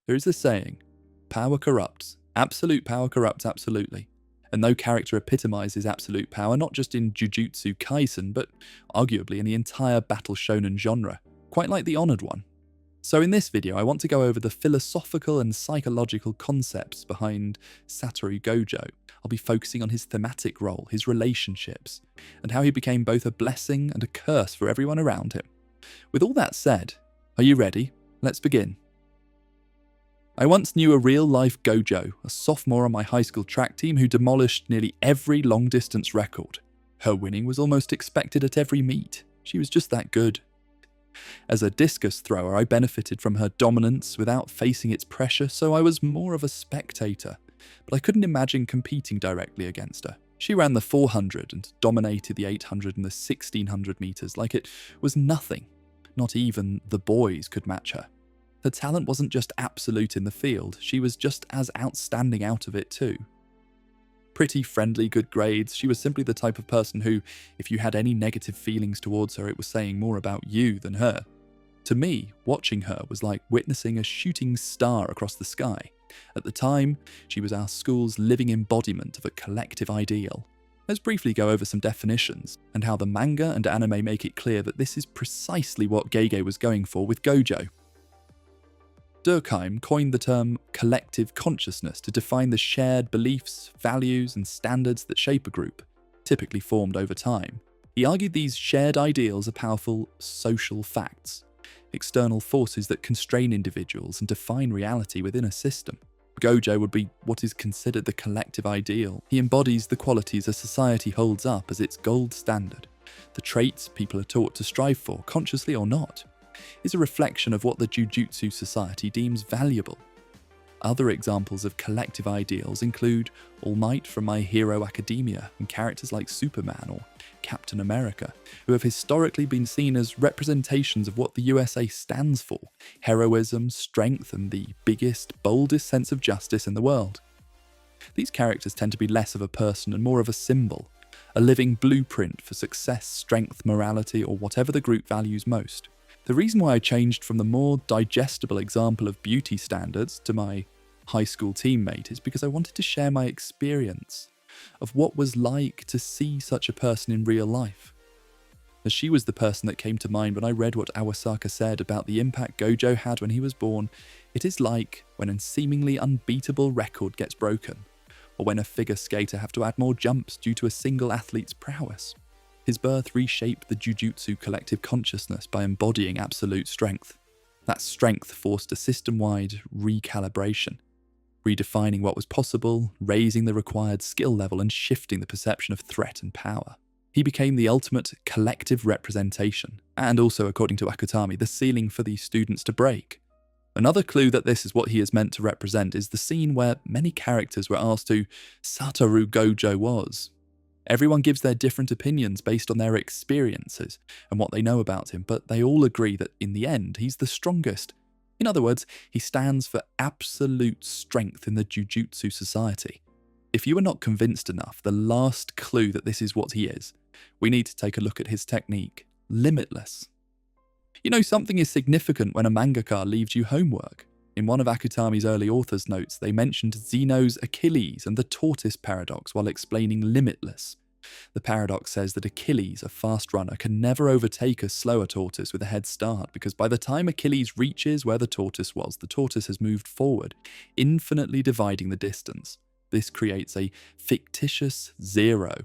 There is this saying, power corrupts. Absolute power corrupts absolutely. And no character epitomizes absolute power, not just in Jujutsu Kaisen, but arguably in the entire battle shonen genre, quite like the Honored One. So in this video, I want to go over the philosophical and psychological concepts behind Satoru Gojo. I'll be focusing on his thematic role, his relationships, and how he became both a blessing and a curse for everyone around him. With all that said, are you ready? Let's begin. I once knew a real-life Gojo, a sophomore on my high school track team who demolished nearly every long-distance record. Her winning was almost expected at every meet. She was just that good. As a discus thrower, I benefited from her dominance without facing its pressure, so I was more of a spectator, but I couldn't imagine competing directly against her. She ran the 400 and dominated the 800 and the 1600 meters like it was nothing. Not even the boys could match her. Her talent wasn't just absolute in the field, she was just as outstanding out of it too. Pretty friendly, good grades, she was simply the type of person who, if you had any negative feelings towards her, it was saying more about you than her. To me, watching her was like witnessing a shooting star across the sky. At the time, she was our school's living embodiment of a collective ideal. Let's briefly go over some definitions, and how the manga and anime make it clear that this is precisely what Gege was going for with Gojo. Durkheim coined the term collective consciousness to define the shared beliefs, values, and standards that shape a group, typically formed over time. He argued these shared ideals are powerful social facts, external forces that constrain individuals and define reality within a system. Gojo would be what is considered the collective ideal. He embodies the qualities a society holds up as its gold standard, the traits people are taught to strive for, consciously or not. Is a reflection of what the Jujutsu society deems valuable. Other examples of collective ideals include All Might from My Hero Academia and characters like Superman or Captain America, who have historically been seen as representations of what the USA stands for: heroism, strength, and the biggest, boldest sense of justice in the world. These characters tend to be less of a person and more of a symbol, a living blueprint for success, strength, morality, or whatever the group values most. The reason why I changed from the more digestible example of beauty standards to my high school teammate is because I wanted to share my experience of what was like to see such a person in real life. As she was the person that came to mind when I read what Awasaka said about the impact Gojo had when he was born. It is like when a seemingly unbeatable record gets broken, or when a figure skater have to add more jumps due to a single athlete's prowess. His birth reshaped the Jujutsu collective consciousness by embodying absolute strength. That strength forced a system-wide recalibration, redefining what was possible, raising the required skill level, and shifting the perception of threat and power. He became the ultimate collective representation, and also, according to Akutami, the ceiling for these students to break. Another clue that this is what he is meant to represent is the scene where many characters were asked who Satoru Gojo was. Everyone gives their different opinions based on their experiences and what they know about him, but they all agree that in the end, he's the strongest. In other words, he stands for absolute strength in the Jujutsu society. If you are not convinced enough, the last clue that this is what he is, we need to take a look at his technique: limitless. You know, something is significant when a mangaka leaves you homework. In one of Akutami's early author's notes, they mentioned Zeno's Achilles and the Tortoise paradox while explaining limitless. The paradox says that Achilles, a fast runner, can never overtake a slower tortoise with a head start because by the time Achilles reaches where the tortoise was, the tortoise has moved forward, infinitely dividing the distance. This creates a fictitious zero.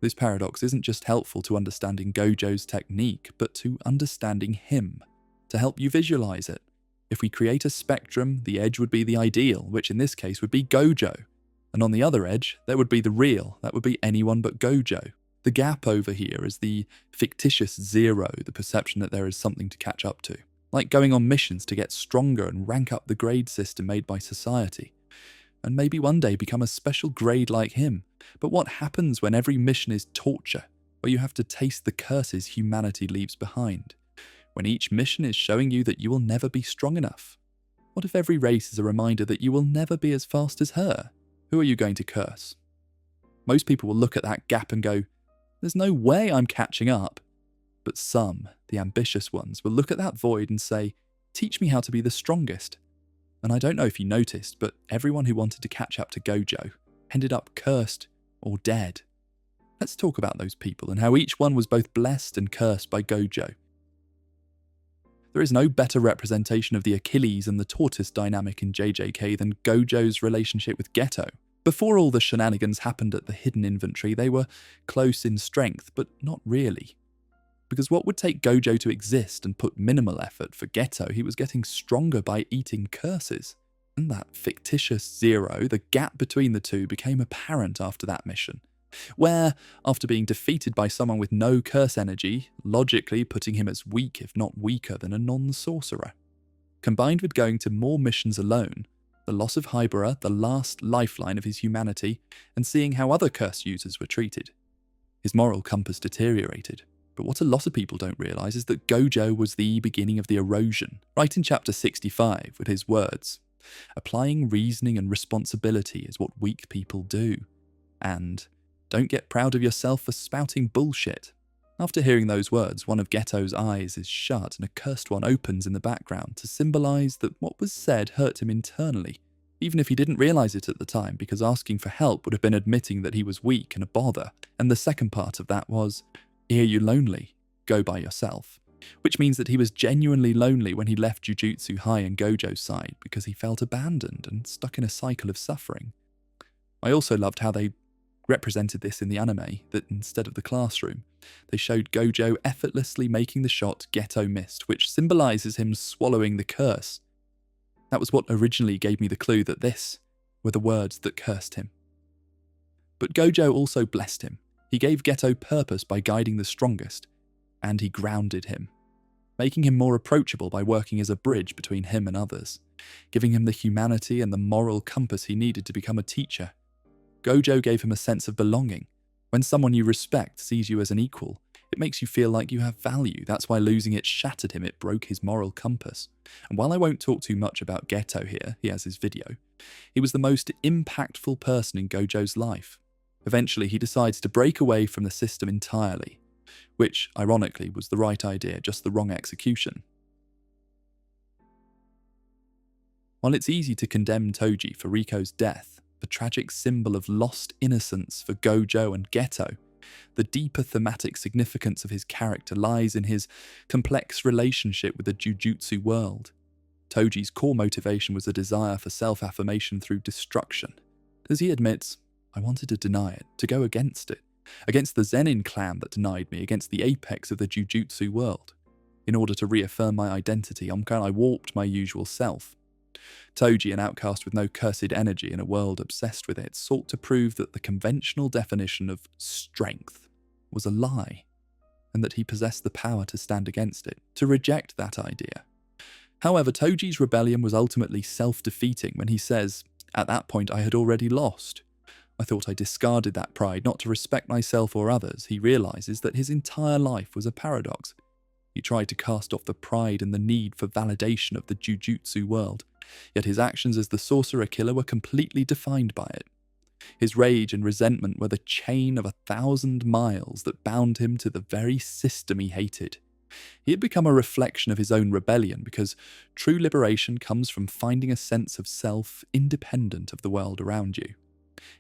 This paradox isn't just helpful to understanding Gojo's technique, but to understanding him, to help you visualize it. If we create a spectrum, the edge would be the ideal, which in this case would be Gojo. And on the other edge, there would be the real, that would be anyone but Gojo. The gap over here is the fictitious zero, the perception that there is something to catch up to. Like going on missions to get stronger and rank up the grade system made by society. And maybe one day become a special grade like him. But what happens when every mission is torture, where you have to taste the curses humanity leaves behind? When each mission is showing you that you will never be strong enough? What if every race is a reminder that you will never be as fast as her? Who are you going to curse? Most people will look at that gap and go, there's no way I'm catching up. But some, the ambitious ones, will look at that void and say, teach me how to be the strongest. And I don't know if you noticed, but everyone who wanted to catch up to Gojo ended up cursed or dead. Let's talk about those people and how each one was both blessed and cursed by Gojo. There is no better representation of the Achilles and the Tortoise dynamic in JJK than Gojo's relationship with Geto. Before all the shenanigans happened at the hidden inventory, they were close in strength, but not really. Because what would take Gojo to exist and put minimal effort for Geto, he was getting stronger by eating curses. And that fictitious zero, the gap between the two, became apparent after that mission, where, after being defeated by someone with no curse energy, logically putting him as weak if not weaker than a non-sorcerer. Combined with going to more missions alone, the loss of Hybera, the last lifeline of his humanity, and seeing how other curse users were treated, his moral compass deteriorated. But what a lot of people don't realise is that Gojo was the beginning of the erosion, right in chapter 65 with his words, "Applying reasoning and responsibility is what weak people do," and "Don't get proud of yourself for spouting bullshit." After hearing those words, one of Geto's eyes is shut and a cursed one opens in the background to symbolise that what was said hurt him internally, even if he didn't realise it at the time, because asking for help would have been admitting that he was weak and a bother. And the second part of that was, "Hear you lonely, go by yourself," which means that he was genuinely lonely when he left Jujutsu High and Gojo's side because he felt abandoned and stuck in a cycle of suffering. I also loved how they represented this in the anime, that instead of the classroom, they showed Gojo effortlessly making the shot Geto missed, which symbolises him swallowing the curse. That was what originally gave me the clue that this were the words that cursed him. But Gojo also blessed him. He gave Geto purpose by guiding the strongest, and he grounded him, making him more approachable by working as a bridge between him and others, giving him the humanity and the moral compass he needed to become a teacher. Gojo gave him a sense of belonging. When someone you respect sees you as an equal, it makes you feel like you have value. That's why losing it shattered him, it broke his moral compass. And while I won't talk too much about Geto here, he has his video, he was the most impactful person in Gojo's life. Eventually he decides to break away from the system entirely, which, ironically, was the right idea, just the wrong execution. While it's easy to condemn Toji for Riko's death, the tragic symbol of lost innocence for Gojo and Geto, the deeper thematic significance of his character lies in his complex relationship with the Jujutsu world. Toji's core motivation was a desire for self-affirmation through destruction. As he admits, "I wanted to deny it, to go against it, against the Zenin clan that denied me, against the apex of the Jujutsu world. In order to reaffirm my identity, I warped my usual self." Toji, an outcast with no cursed energy in a world obsessed with it, sought to prove that the conventional definition of strength was a lie, and that he possessed the power to stand against it, to reject that idea. However, Toji's rebellion was ultimately self-defeating when he says, "At that point I had already lost. I thought I discarded that pride not to respect myself or others." He realises that his entire life was a paradox. He tried to cast off the pride and the need for validation of the Jujutsu world, yet his actions as the sorcerer killer were completely defined by it. His rage and resentment were the chain of 1,000 miles that bound him to the very system he hated. He had become a reflection of his own rebellion, because true liberation comes from finding a sense of self independent of the world around you.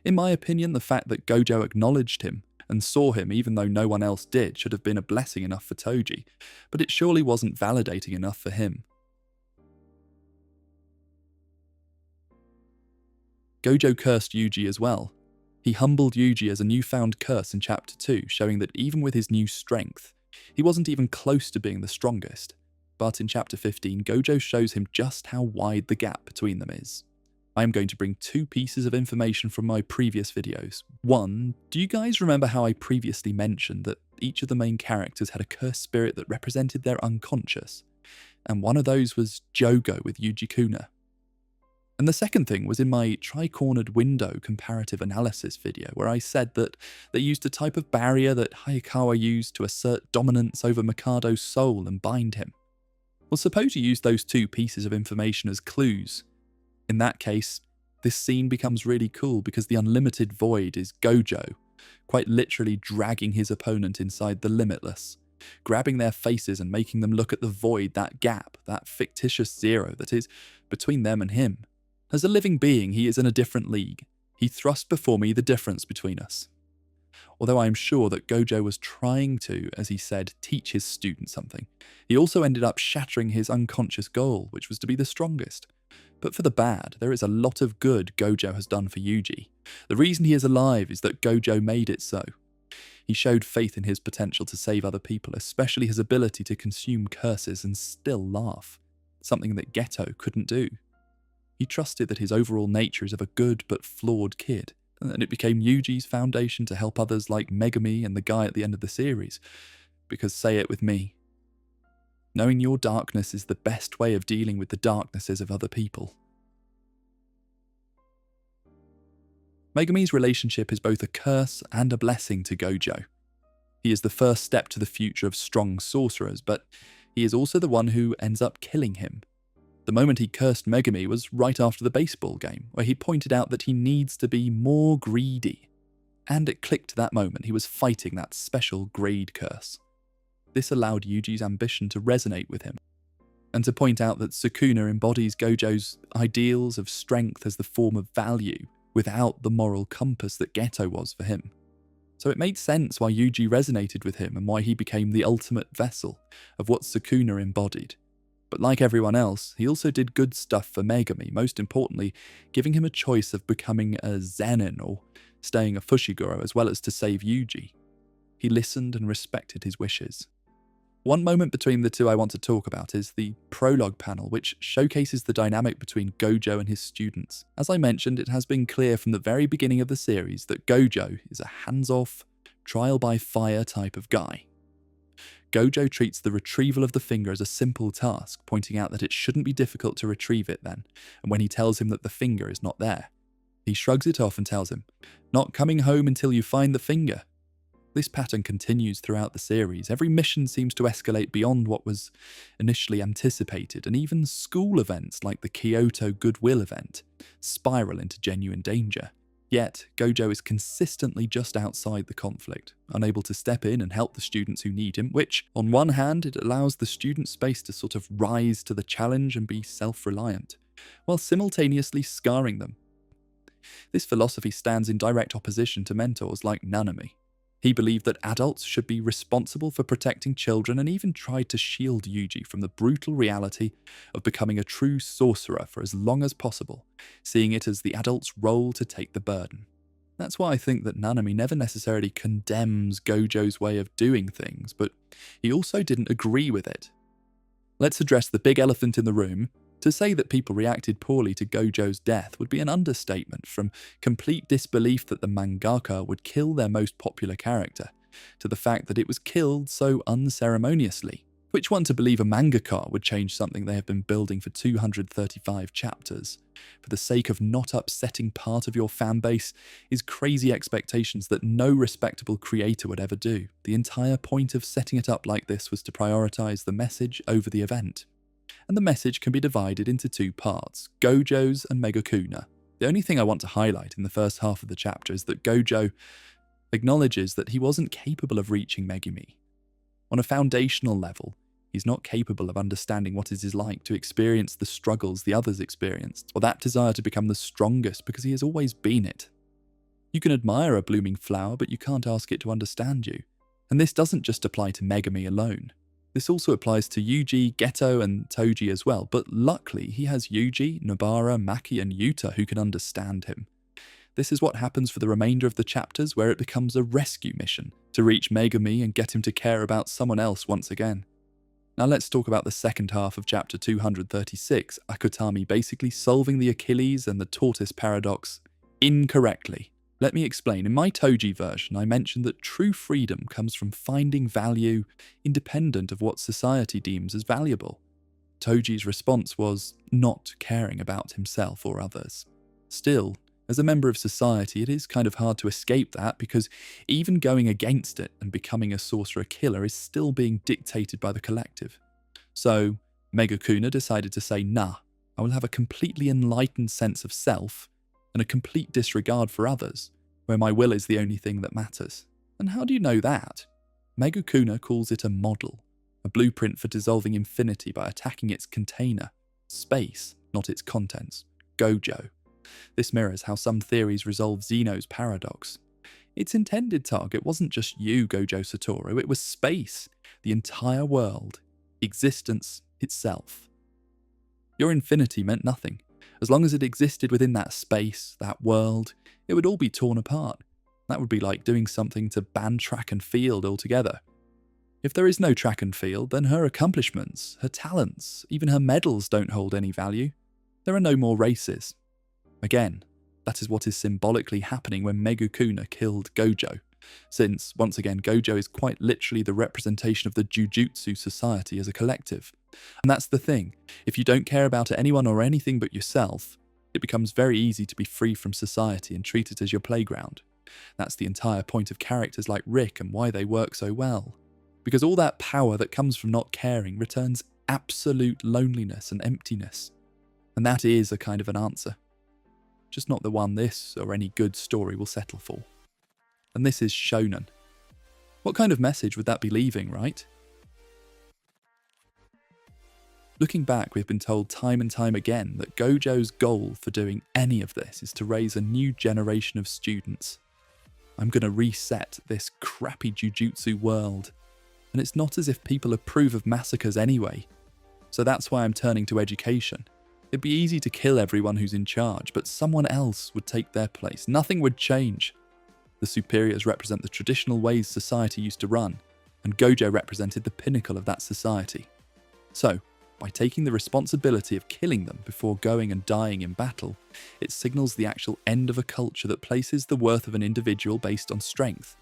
In my opinion, the fact that Gojo acknowledged him and saw him even though no one else did should have been a blessing enough for Toji, but it surely wasn't validating enough for him. Gojo cursed Yuji as well. He humbled Yuji as a newfound curse in chapter 2, showing that even with his new strength, he wasn't even close to being the strongest. But in chapter 15, Gojo shows him just how wide the gap between them is. I am going to bring two pieces of information from my previous videos. One, do you guys remember how I previously mentioned that each of the main characters had a cursed spirit that represented their unconscious? And one of those was Jogo with Yuji Kuna. And the second thing was in my tri-cornered window comparative analysis video, where I said that they used a type of barrier that Hayakawa used to assert dominance over Mikado's soul and bind him. Well, suppose you use those two pieces of information as clues. In that case, this scene becomes really cool because the unlimited void is Gojo, quite literally dragging his opponent inside the limitless, grabbing their faces and making them look at the void, that gap, that fictitious zero that is between them and him. As a living being, he is in a different league. He thrust before me the difference between us. Although I am sure that Gojo was trying to, as he said, teach his student something, he also ended up shattering his unconscious goal, which was to be the strongest. But for the bad, there is a lot of good Gojo has done for Yuji. The reason he is alive is that Gojo made it so. He showed faith in his potential to save other people, especially his ability to consume curses and still laugh, something that Geto couldn't do. He trusted that his overall nature is of a good but flawed kid, and it became Yuji's foundation to help others like Megumi and the guy at the end of the series. Because say it with me, knowing your darkness is the best way of dealing with the darknesses of other people. Megumi's relationship is both a curse and a blessing to Gojo. He is the first step to the future of strong sorcerers, but he is also the one who ends up killing him. The moment he cursed Megumi was right after the baseball game, where he pointed out that he needs to be more greedy. And it clicked that moment he was fighting that special grade curse. This allowed Yuji's ambition to resonate with him, and to point out that Sukuna embodies Gojo's ideals of strength as the form of value, without the moral compass that Geto was for him. So it made sense why Yuji resonated with him and why he became the ultimate vessel of what Sukuna embodied. But like everyone else, he also did good stuff for Megumi, most importantly, giving him a choice of becoming a Zeno or staying a Fushiguro as well as to save Yuji. He listened and respected his wishes. One moment between the two I want to talk about is the prologue panel, which showcases the dynamic between Gojo and his students. As I mentioned, it has been clear from the very beginning of the series that Gojo is a hands-off, trial-by-fire type of guy. Gojo treats the retrieval of the finger as a simple task, pointing out that it shouldn't be difficult to retrieve it then, and when he tells him that the finger is not there, he shrugs it off and tells him, "Not coming home until you find the finger." This pattern continues throughout the series. Every mission seems to escalate beyond what was initially anticipated, and even school events like the Kyoto Goodwill event spiral into genuine danger. Yet, Gojo is consistently just outside the conflict, unable to step in and help the students who need him, which, on one hand, it allows the student space to sort of rise to the challenge and be self-reliant, while simultaneously scarring them. This philosophy stands in direct opposition to mentors like Nanami. He believed that adults should be responsible for protecting children and even tried to shield Yuji from the brutal reality of becoming a true sorcerer for as long as possible, seeing it as the adult's role to take the burden. That's why I think that Nanami never necessarily condemns Gojo's way of doing things, but he also didn't agree with it. Let's address the big elephant in the room. To say that people reacted poorly to Gojo's death would be an understatement, from complete disbelief that the mangaka would kill their most popular character, to the fact that it was killed so unceremoniously. Which one to believe a mangaka would change something they have been building for 235 chapters? For the sake of not upsetting part of your fanbase is crazy expectations that no respectable creator would ever do. The entire point of setting it up like this was to prioritize the message over the event. And the message can be divided into two parts, Gojo's and Megakuna. The only thing I want to highlight in the first half of the chapter is that Gojo acknowledges that he wasn't capable of reaching Megumi. On a foundational level, he's not capable of understanding what it is like to experience the struggles the others experienced, or that desire to become the strongest because he has always been it. You can admire a blooming flower, but you can't ask it to understand you. And this doesn't just apply to Megumi alone. This also applies to Yuji, Geto, and Toji as well, but luckily he has Yuji, Nobara, Maki, and Yuta who can understand him. This is what happens for the remainder of the chapters, where it becomes a rescue mission to reach Megumi and get him to care about someone else once again. Now let's talk about the second half of chapter 236, Akutami basically solving the Achilles and the Tortoise paradox incorrectly. Let me explain. In my Toji version, I mentioned that true freedom comes from finding value independent of what society deems as valuable. Toji's response was not caring about himself or others. Still, as a member of society, it is kind of hard to escape that, because even going against it and becoming a sorcerer killer is still being dictated by the collective. So, Megakuna decided to say, nah, I will have a completely enlightened sense of self and a complete disregard for others, where my will is the only thing that matters. And how do you know that? Megumi calls it a model, a blueprint for dissolving infinity by attacking its container, space, not its contents, Gojo. This mirrors how some theories resolve Zeno's paradox. Its intended target wasn't just you, Gojo Satoru, it was space, the entire world, existence itself. Your infinity meant nothing. As long as it existed within that space, that world, it would all be torn apart. That would be like doing something to ban track and field altogether. If there is no track and field, then her accomplishments, her talents, even her medals don't hold any value. There are no more races. Again, that is what is symbolically happening when Megumi killed Gojo, since, once again, Gojo is quite literally the representation of the Jujutsu society as a collective. And that's the thing, if you don't care about anyone or anything but yourself, it becomes very easy to be free from society and treat it as your playground. That's the entire point of characters like Rick and why they work so well. Because all that power that comes from not caring returns absolute loneliness and emptiness. And that is a kind of an answer. Just not the one this or any good story will settle for. And this is shonen. What kind of message would that be leaving, right? Looking back, we've been told time and time again that Gojo's goal for doing any of this is to raise a new generation of students. I'm going to reset this crappy Jujutsu world. And it's not as if people approve of massacres anyway. So that's why I'm turning to education. It'd be easy to kill everyone who's in charge, but someone else would take their place. Nothing would change. The superiors represent the traditional ways society used to run, and Gojo represented the pinnacle of that society. So, by taking the responsibility of killing them before going and dying in battle, it signals the actual end of a culture that places the worth of an individual based on strength.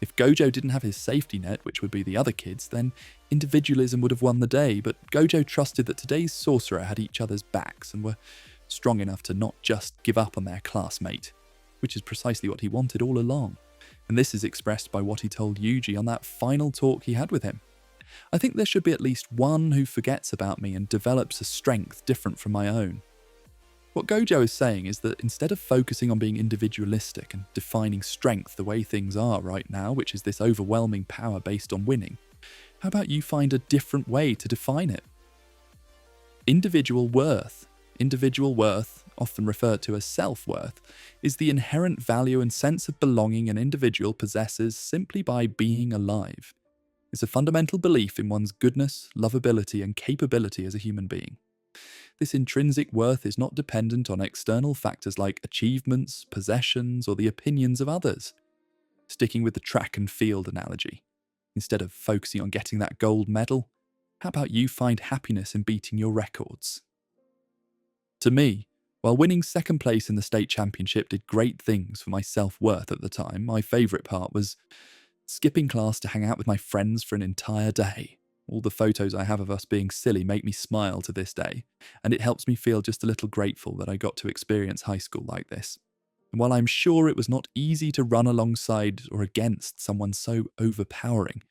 If Gojo didn't have his safety net, which would be the other kids, then individualism would have won the day, but Gojo trusted that today's sorcerer had each other's backs and were strong enough to not just give up on their classmate, which is precisely what he wanted all along. And this is expressed by what he told Yuji on that final talk he had with him. I think there should be at least one who forgets about me and develops a strength different from my own. What Gojo is saying is that instead of focusing on being individualistic and defining strength the way things are right now, which is this overwhelming power based on winning, how about you find a different way to define it? Individual worth, often referred to as self-worth, is the inherent value and sense of belonging an individual possesses simply by being alive. It's a fundamental belief in one's goodness, lovability, and capability as a human being. This intrinsic worth is not dependent on external factors like achievements, possessions, or the opinions of others. Sticking with the track and field analogy, instead of focusing on getting that gold medal, how about you find happiness in beating your records? To me, while winning second place in the state championship did great things for my self-worth at the time, my favourite part was skipping class to hang out with my friends for an entire day. All the photos I have of us being silly make me smile to this day, and it helps me feel just a little grateful that I got to experience high school like this. And while I'm sure it was not easy to run alongside or against someone so overpowering,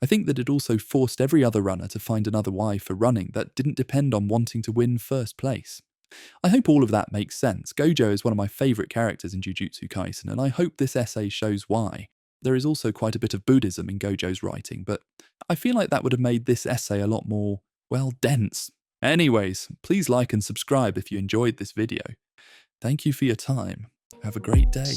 I think that it also forced every other runner to find another why for running that didn't depend on wanting to win first place. I hope all of that makes sense. Gojo is one of my favourite characters in Jujutsu Kaisen, and I hope this essay shows why. There is also quite a bit of Buddhism in Gojo's writing, but I feel like that would have made this essay a lot more, well, dense. Anyways, please like and subscribe if you enjoyed this video. Thank you for your time. Have a great day.